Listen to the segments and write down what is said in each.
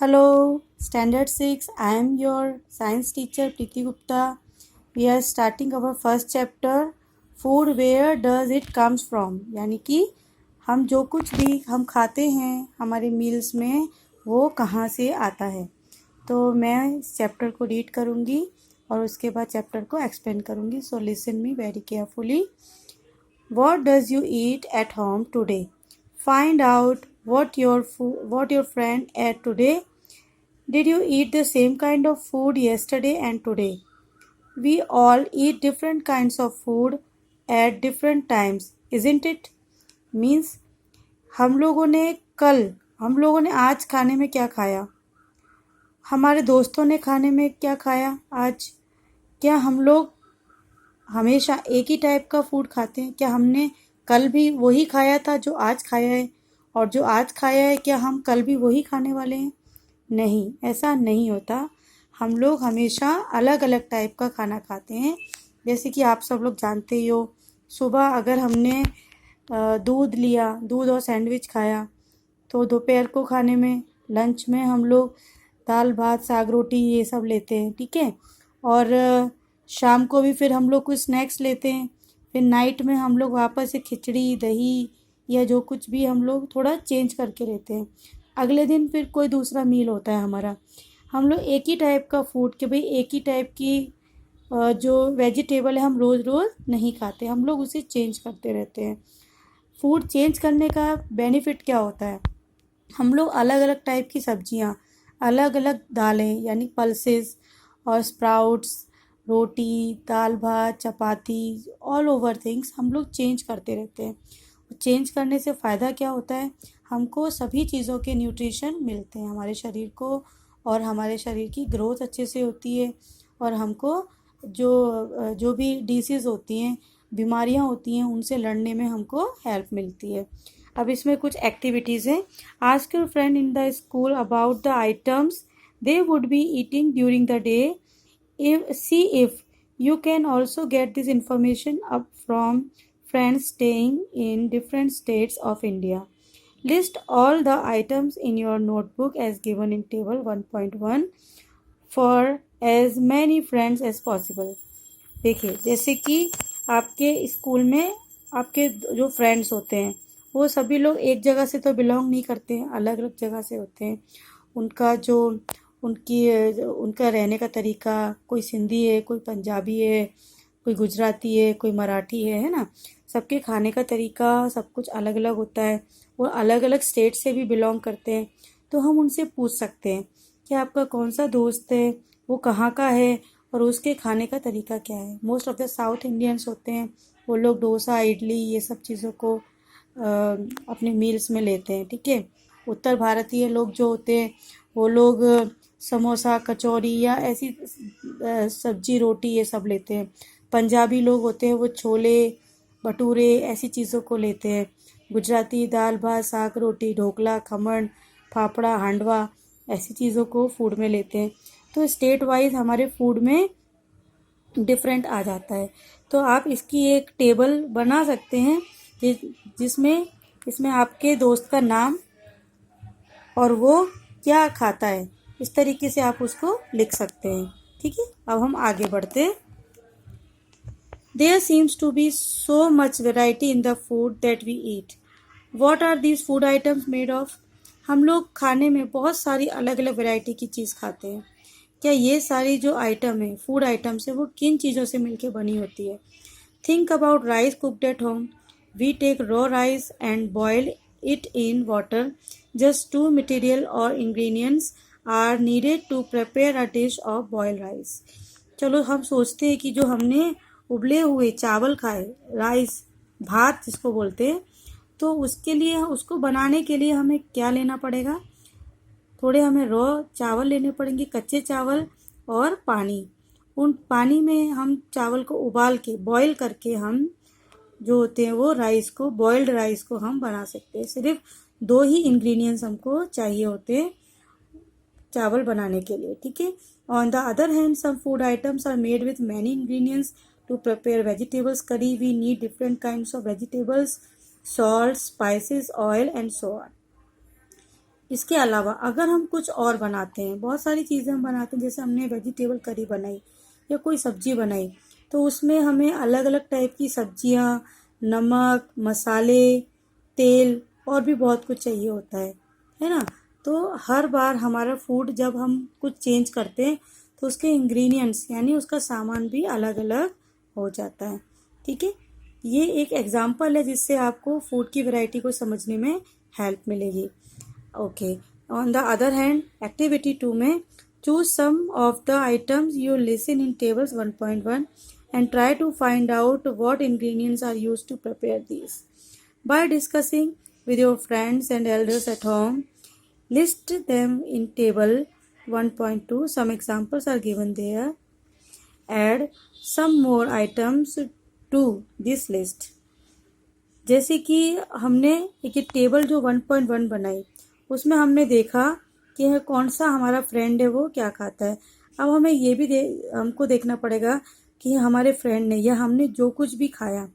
Hello, Standard 6. I am your science teacher Preeti Gupta. We are starting our first chapter. Food, where does it comes from? यानी कि हम जो कुछ भी हम खाते हैं हमारे मील्स में वो कहाँ से आता है। तो मैं इस चैप्टर को रीड करूँगी और उसके बाद चैप्टर को एक्सप्लेन करूँगी. So listen me very carefully. What does you eat at home today? Find out what your friend ate today. Did you eat the same kind of food yesterday and today? We all eat different kinds of food at different times, isn't it? Means हम लोगों ने आज खाने में क्या खाया, हमारे दोस्तों ने खाने में क्या खाया आज. क्या हम लोग हमेशा एक ही टाइप का फूड खाते हैं? क्या हमने कल भी वही खाया था जो आज खाया है, और जो आज खाया है क्या हम कल भी वही खाने वाले हैं? नहीं, ऐसा नहीं होता. हम लोग हमेशा अलग अलग टाइप का खाना खाते हैं. जैसे कि आप सब लोग जानते ही हो, सुबह अगर हमने दूध और सैंडविच खाया, तो दोपहर को खाने में लंच में हम लोग दाल भात साग रोटी ये सब लेते हैं, ठीक है. और शाम को भी फिर हम लोग कुछ स्नैक्स लेते हैं. फिर नाइट में हम लोग वापस से खिचड़ी दही या जो कुछ भी हम लोग थोड़ा चेंज करके लेते हैं. अगले दिन फिर कोई दूसरा मील होता है हमारा. हम लोग एक ही टाइप का फूड के भाई एक ही टाइप की जो वेजिटेबल है हम रोज़ रोज़ नहीं खाते. हम लोग उसे चेंज करते रहते हैं. फूड चेंज करने का बेनिफिट क्या होता है? हम लोग अलग अलग टाइप की सब्जियाँ, अलग अलग दालें यानी पल्सेस और स्प्राउट्स, रोटी दाल भात चपाती ऑल ओवर थिंग्स हम लोग चेंज करते रहते हैं. चेंज करने से फ़ायदा क्या होता है? हमको सभी चीज़ों के न्यूट्रिशन मिलते हैं हमारे शरीर को, और हमारे शरीर की ग्रोथ अच्छे से होती है, और हमको जो भी डिसीज़ होती हैं, बीमारियां होती हैं, उनसे लड़ने में हमको हेल्प मिलती है. अब इसमें कुछ एक्टिविटीज़ हैं. Ask your friend in the school about the items they would be eating during the day. See if you can also get this information up from friends staying in different states of India. List all the items in your notebook as given in table 1.1 for as many friends as possible. देखिए, जैसे कि आपके school में आपके जो friends होते हैं वो सभी लोग एक जगह से तो बिलोंग नहीं करते हैं, अलग अलग जगह से होते हैं. उनका जो उनका रहने का तरीका, कोई सिंधी है, कोई पंजाबी है, कोई गुजराती है, कोई मराठी है ना. सबके खाने का तरीका सब कुछ अलग अलग होता है. वो अलग अलग स्टेट से भी बिलोंग करते हैं. तो हम उनसे पूछ सकते हैं कि आपका कौन सा दोस्त है, वो कहाँ का है, और उसके खाने का तरीका क्या है. Most of the south Indians होते हैं, वो लोग डोसा इडली ये सब चीज़ों को अपने मील्स में लेते हैं, ठीक है. उत्तर भारतीय लोग जो होते हैं वो लोग समोसा कचौरी या ऐसी सब्जी रोटी ये सब लेते हैं. पंजाबी लोग होते हैं वो छोले भटूरे ऐसी चीज़ों को लेते हैं. गुजराती दाल भात साग रोटी ढोकला खमण फाफड़ा हांडवा ऐसी चीज़ों को फूड में लेते हैं. तो स्टेट वाइज हमारे फूड में डिफरेंट आ जाता है. तो आप इसकी एक टेबल बना सकते हैं जिसमें इसमें आपके दोस्त का नाम और वो क्या खाता है, इस तरीके से आप उसको लिख सकते हैं, ठीक है. अब हम आगे बढ़ते हैं. There seems to be so much variety in the food that we eat. What are these food items made of? हम लोग खाने में बहुत सारी अलग अलग वैरायटी की चीज़ खाते हैं. क्या ये सारी जो आइटम है फूड आइटम्स है वो किन चीज़ों से मिलके बनी होती है? Think about rice cooked at home. We take raw rice and boil it in water. Just two material or ingredients are needed to prepare a dish of boiled rice. चलो हम सोचते हैं कि जो हमने उबले हुए चावल खाए, राइस भात जिसको बोलते हैं, तो उसके लिए उसको बनाने के लिए हमें क्या लेना पड़ेगा? थोड़े हमें रॉ चावल लेने पड़ेंगे, कच्चे चावल और पानी. उन पानी में हम चावल को उबाल के बॉईल करके हम जो होते हैं वो राइस को बॉइल्ड राइस को हम बना सकते हैं. सिर्फ दो ही इंग्रेडिएंट्स हमको चाहिए होते हैं चावल बनाने के लिए, ठीक है. On the other hand some food items are made with many ingredients. To prepare vegetables curry we need different kinds of vegetables, salt, spices, oil and so on. इसके अलावा अगर हम कुछ और बनाते हैं, बहुत सारी चीज़ें हम बनाते हैं, जैसे हमने वेजिटेबल करी बनाई या कोई सब्जी बनाई, तो उसमें हमें अलग अलग टाइप की सब्जियां, नमक, मसाले, तेल और भी बहुत कुछ चाहिए होता है ना। तो हर बार हमारा फूड जब हम कुछ चेंज करते हैं तो उसके इंग्रेडिएंट्स यानी उसका सामान भी अलग अलग हो जाता है। ठीक है, ये एक एग्जाम्पल है जिससे आपको फूड की वैरायटी को समझने में हेल्प मिलेगी। Okay, on the other hand activity 2 में choose some of the items you listen in tables 1.1 and try to find out what ingredients are used to prepare these. By discussing with your friends and elders at home, list them in table 1.2. Some examples are given there. Add some more items to this list. जैसे कि हमने एक table जो 1.1 बनाई, उसमें हमने देखा कि कौन सा हमारा फ्रेंड है वो क्या खाता है। अब हमें ये भी हमको देखना पड़ेगा कि हमारे फ्रेंड ने या हमने जो कुछ भी खाया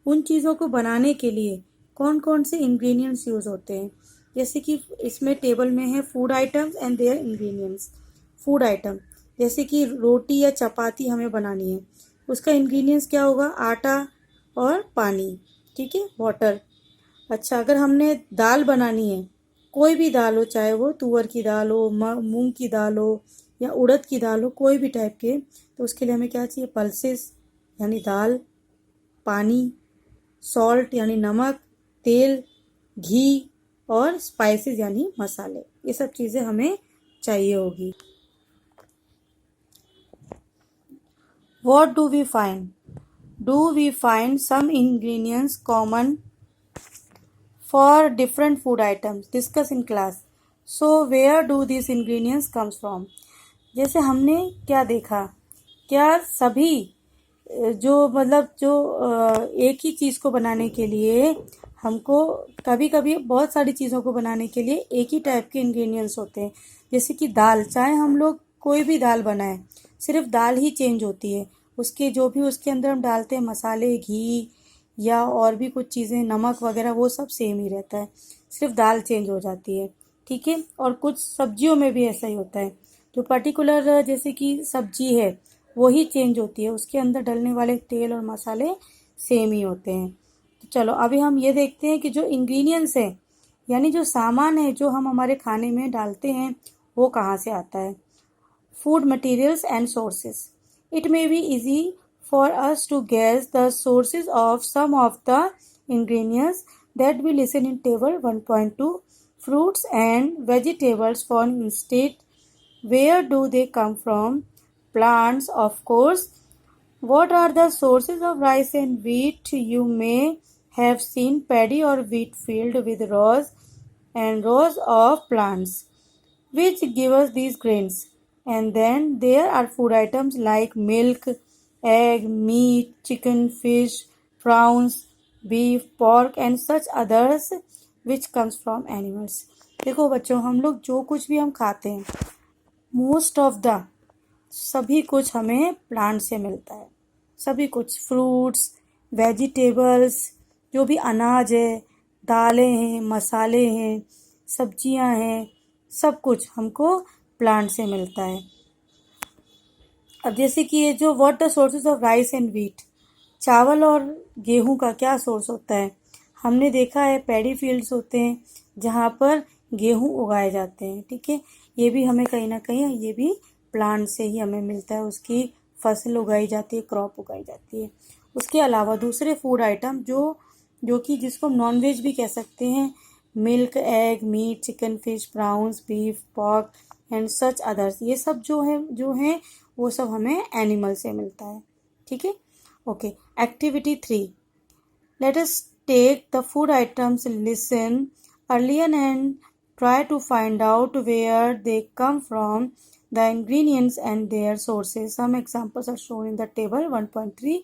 उन चीज़ों को बनाने के लिए कौन कौन से इंग्रेडिएंट्स यूज़ होते हैं। जैसे कि इसमें टेबल में है food items and their ingredients. Food item जैसे कि रोटी या चपाती हमें बनानी है, उसका इंग्रेडिएंट्स क्या होगा, आटा और पानी। ठीक है, वाटर। अच्छा, अगर हमने दाल बनानी है, कोई भी दाल हो, चाहे वो तुअर की दाल हो, मूंग की दाल हो या उड़द की दाल हो, कोई भी टाइप के, तो उसके लिए हमें क्या चाहिए, पल्सेस यानी दाल, पानी, सॉल्ट यानी नमक, तेल, घी और स्पाइसेस यानी मसाले। ये सब चीज़ें हमें चाहिए होगी। What do we find? Do we find some ingredients common for different food items? Discuss in class. So where do these ingredients comes from? जैसे हमने क्या देखा, क्या सभी जो एक ही चीज़ को बनाने के लिए हमको कभी कभी बहुत सारी चीज़ों को बनाने के लिए एक ही टाइप के इंग्रेडिएंट्स होते हैं। जैसे कि दाल, चाहे हम लोग कोई भी दाल बनाएं, सिर्फ दाल ही चेंज होती है, उसके जो भी उसके अंदर हम डालते हैं मसाले, घी या और भी कुछ चीज़ें, नमक वगैरह, वो सब सेम ही रहता है, सिर्फ दाल चेंज हो जाती है। ठीक है, और कुछ सब्जियों में भी ऐसा ही होता है, जो पर्टिकुलर जैसे कि सब्जी है वो ही चेंज होती है, उसके अंदर डलने वाले तेल और मसाले सेम ही होते हैं। तो चलो अभी हम ये देखते हैं कि जो इंग्रेडिएंट्स हैं यानी जो सामान है जो हम हमारे खाने में डालते हैं वो कहाँ से आता है। Food materials and sources. It may be easy for us to guess the sources of some of the ingredients that we listen in table 1.2. Fruits and vegetables, for instance, where do they come from? Plants, of course. What are the sources of rice and wheat? You may have seen paddy or wheat field with rows and rows of plants which give us these grains. And then there are food items like milk, egg, meat, chicken, fish, prawns, beef, pork and such others which comes from animals. देखो बच्चों, हम लोग जो कुछ भी हम खाते हैं, मोस्ट ऑफ द सभी कुछ हमें प्लांट से मिलता है। सभी कुछ, फ्रूट्स, वेजिटेबल्स, जो भी अनाज है, दालें हैं, मसाले हैं, सब्जियां हैं, सब कुछ हमको प्लांट से मिलता है। अब जैसे कि ये जो what the sources of rice and wheat, चावल और गेहूं का क्या सोर्स होता है, हमने देखा है पैडी फील्ड्स होते हैं जहाँ पर गेहूं उगाए जाते हैं। ठीक है, ये भी हमें कहीं ना कहीं ये भी प्लांट से ही हमें मिलता है, उसकी फसल उगाई जाती है, क्रॉप उगाई जाती है। उसके अलावा दूसरे फूड आइटम जो कि जिसको हम नॉन वेज भी कह सकते हैं, milk, egg, meat, chicken, fish, prawns, beef, pork and such others, ये सब जो हैं वो सब हमें एनिमल से मिलता है। ठीक है, okay. Activity 3, let us take the food items, listen earlier and try to find out where they come from, the ingredients and their sources. Some examples are shown in the table 1.3.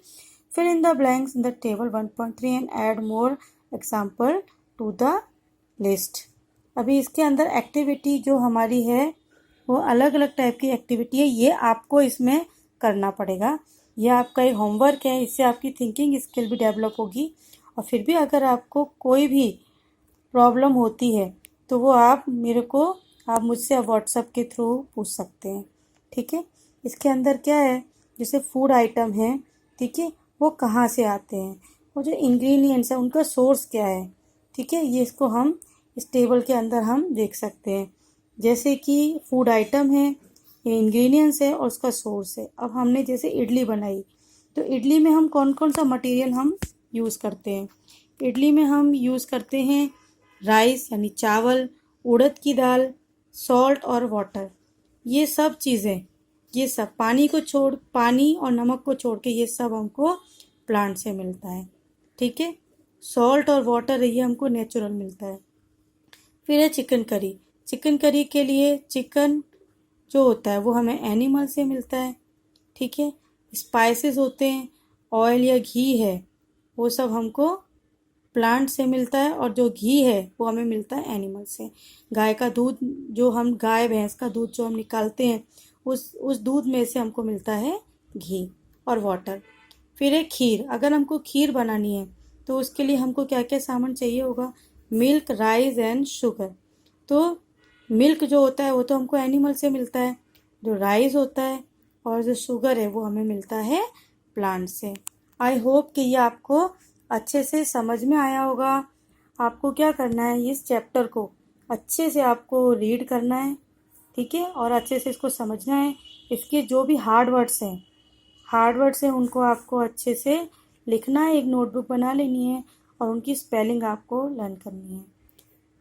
Fill in the blanks in the table 1.3 and add more example to the list. अभी इसके अंदर activity जो हमारी है वो अलग अलग type की एक्टिविटी है, ये आपको इसमें करना पड़ेगा। ये आपका एक होमवर्क है, इससे आपकी थिंकिंग स्किल भी डेवलप होगी। और फिर भी अगर आपको कोई भी प्रॉब्लम होती है तो वो आप मुझसे व्हाट्सएप के थ्रू पूछ सकते हैं। ठीक है, इसके अंदर क्या है, जैसे फूड आइटम है, ठीक है, वो कहाँ से आते हैं, वो जो इंग्रेडिएंट्स है उनका सोर्स क्या है। ठीक है, ये इसको हम इस टेबल के अंदर हम देख सकते हैं। जैसे कि फूड आइटम है, ये इंग्रेडिएंट्स है और उसका सोर्स है। अब हमने जैसे इडली बनाई, तो इडली में हम कौन कौन सा मटेरियल हम यूज़ करते हैं। इडली में हम यूज़ करते हैं राइस यानी चावल, उड़द की दाल, सॉल्ट और वाटर। ये सब चीज़ें, ये सब पानी और नमक को छोड़ के ये सब हमको प्लांट से मिलता है। ठीक है, सॉल्ट और वाटर ये हमको नेचुरल मिलता है। फिर है चिकन करी। चिकन करी के लिए चिकन जो होता है वो हमें एनिमल से मिलता है। ठीक है, स्पाइसेस होते हैं, ऑयल या घी है, वो सब हमको प्लांट से मिलता है, और जो घी है वो हमें मिलता है एनिमल से। गाय का दूध, जो हम गाय भैंस का दूध जो हम निकालते हैं, उस दूध में से हमको मिलता है घी और वाटर। फिर एक खीर, अगर हमको खीर बनानी है तो उसके लिए हमको क्या क्या सामान चाहिए होगा, मिल्क, राइस एंड शुगर। तो मिल्क जो होता है वो तो हमको एनिमल से मिलता है, जो राइस होता है और जो शुगर है वो हमें मिलता है प्लांट से। आई होप कि ये आपको अच्छे से समझ में आया होगा। आपको क्या करना है, इस चैप्टर को अच्छे से आपको रीड करना है, ठीक है, और अच्छे से इसको समझना है। इसके जो भी हार्ड वर्ड्स हैं उनको आपको अच्छे से लिखना है, एक नोटबुक बना लेनी है और उनकी स्पेलिंग आपको लर्न करनी है।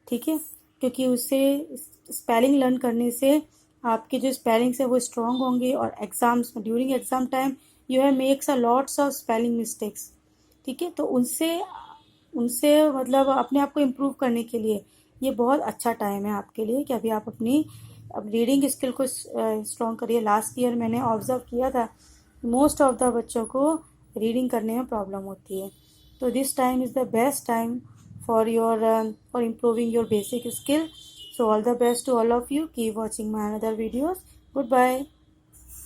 ठीक है, क्योंकि उससे स्पेलिंग लर्न करने से आपके जो स्पेलिंग्स है वो स्ट्रांग होंगे, और exams during exam time you have makes a lots of spelling mistakes. ठीक है, तो उनसे उनसे मतलब अपने आप को इम्प्रूव करने के लिए ये बहुत अच्छा टाइम है आपके लिए कि अभी आप अपनी रीडिंग स्किल को स्ट्रॉन्ग करिए। लास्ट ईयर मैंने ऑब्जर्व किया था, मोस्ट ऑफ द बच्चों को रीडिंग करने में प्रॉब्लम होती है। तो this time is the best time for improving your basic skill. So all the best to all of you. Keep watching my another videos. Goodbye.